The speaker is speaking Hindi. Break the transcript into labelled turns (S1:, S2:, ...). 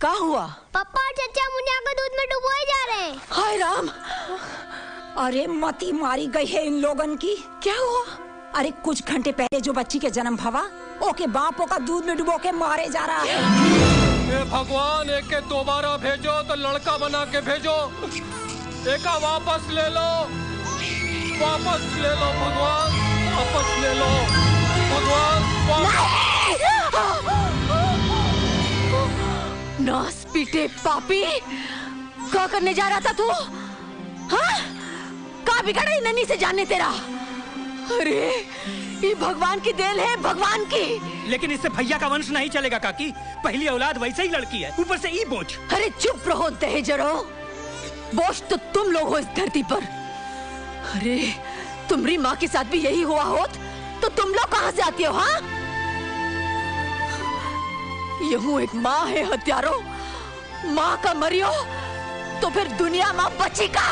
S1: क्या हुआ?
S2: पापा और चचा मुनिया को दूध में डुबोए जा रहे हैं।
S1: हाय राम,
S3: अरे मती मारी गई है इन लोगन की।
S1: क्या हुआ?
S3: अरे कुछ घंटे पहले जो बच्ची के जन्म भवा ओके बापों का दूध में डुबो के मारे जा रहा है।
S4: हे भगवान, एक के दोबारा भेजो तो लड़का बना के भेजो, एका वापस ले लो, वापस ले लो भगवान, वापस ले लो भगवान।
S1: नास पीटे पापी, क्या करने जा रहा था तू? हाँ? क्या बिगड़ा ही नन्ही से जाने तेरा? अरे ये भगवान की देन है, भगवान की।
S5: लेकिन इससे भैया का वंश नहीं चलेगा काकी, पहली औलाद वैसे ही लड़की है, ऊपर से ये बोझ।
S1: अरे चुप रहो दहेजरो, बोझ तो तुम लोग हो इस धरती पर। अरे तुम्हारी माँ के साथ भी यही हुआ होत तो तुम लोग कहाँ से आती हो? हाँ, यूं एक माँ है हत्यारो, माँ का मरियो तो फिर दुनिया माँ बची का।